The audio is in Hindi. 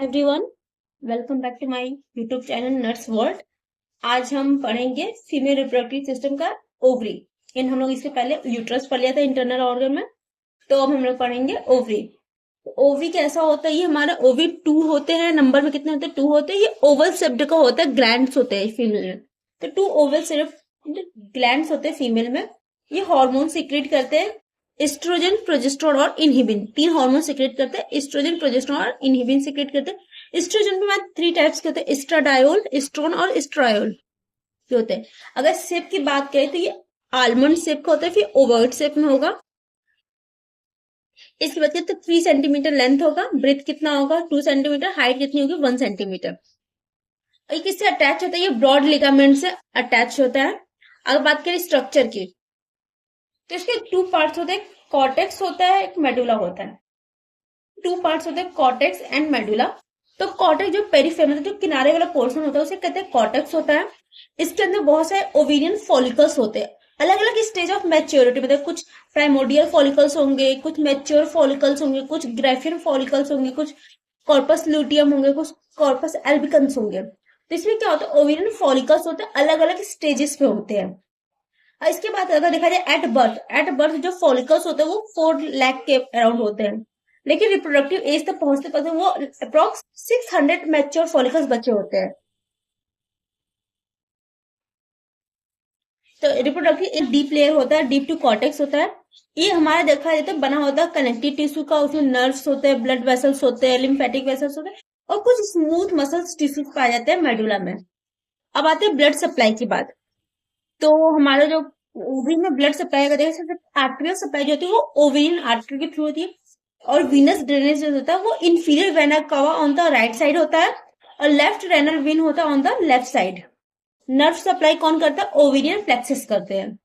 Everyone, welcome back to my YouTube channel nurse world. आज हम पढ़ेंगे फीमेल रिप्रोडक्टिव सिस्टम का ओवरी। हम लोग इससे पहले यूट्रस पढ़ लिया था इंटरनल ऑर्गन में, तो अब हम लोग पढ़ेंगे ओवरी। ओवरी कैसा होता है? ये हमारा ओवरी 2 होते हैं। नंबर में कितने होते हैं? 2 होते हैं। ये ओवल शेप्ड का होता है, ग्लैंड्स होते हैं फीमेल में। तो 2 ओवल सिर्फ ग्लैंड्स होते हैं फीमेल में। ये हार्मोन सीक्रेट करते हैं, एस्ट्रोजन, प्रोजेस्टेरोन और इनहिबिन। 3 हार्मोन सीक्रेट करते हैं, एस्ट्रोजन, प्रोजेस्टेरोन और इनहिबिन सीक्रेट करते हैं। एस्ट्रोजन में 3 टाइप्स के होते हैं, एस्ट्राडायोल, एस्ट्रोन और एस्ट्रायोल के होते हैं। अगर शेप की बात करें तो ये आलमंड शेप का होता है, फिर ओवल शेप में होगा। इसके बाद तो 3 सेंटीमीटर लेंथ होगा, ब्रेथ कितना होगा 2 सेंटीमीटर, हाइट कितनी होगी 1 सेंटीमीटर। ये किससे अटैच होता है? ये ब्रॉड लिगामेंट से अटैच होता है। अगर बात करें स्ट्रक्चर की तो इसके 2 पार्ट्स होते हैं, कॉर्टेक्स होता है, एक मेडुला होता है। 2 पार्ट्स होते हैं, कॉर्टेक्स एंड मेडुला। तो कॉर्टेक्स जो पेरिफेरल जो किनारे वाला पोर्शन होता है उसे कहते हैं कॉर्टेक्स होता है। इसके अंदर बहुत सारे ओवेरियन फॉलिकल्स होते हैं, अलग अलग स्टेज ऑफ मैच्योरिटी। मतलब कुछ प्राइमोडियल फॉलिकल्स होंगे, कुछ मैच्योर फॉलिकल्स होंगे, कुछ ग्रेफियन फॉलिकल्स होंगे, कुछ कॉर्पस लूटियम होंगे, कुछ कॉर्पस एल्बिकन्स होंगे। तो इसमें क्या होता है? ओवेरियन फॉलिकल्स होते हैं, अलग अलग स्टेजेस पे होते हैं। इसके बाद अगर देखा जाए एट बर्थ जो फॉलिकल्स होते हैं वो 4 लाख के अराउंड होते हैं, लेकिन रिप्रोडक्टिव एज तक पहुंचते पहुंचते वो अप्रोक्स 600 मैच्योर फॉलिकल्स बचे होते हैं। तो रिप्रोडक्टिव एक डीप लेयर होता है, डीप टू कॉर्टेक्स होता है। ये हमारा देखा जाता है बना होता है कनेक्टिव टिश्यू का। उसमें नर्व्स होते हैं, ब्लड वेसल्स होते हैं, लिम्फेटिक वेसल्स होते हैं और कुछ स्मूथ मसल्स टिश्यूज पाए जाते हैं मेडुला में। अब आते हैं ब्लड सप्लाई की बात। तो हमारा जो ओवरी में ब्लड सप्लाई का देखा, आर्टेरियल सप्लाई जो होती है वो ओवेरियन आर्टरी के थ्रू होती है, और वीनस ड्रेनेज जो होता है वो इंफीरियर वेना कवा ऑन द राइट साइड होता है और लेफ्ट रेनल वेन होता है on the left side. Nerve supply कौन करता है? ओवेरियन प्लेक्सस करते हैं।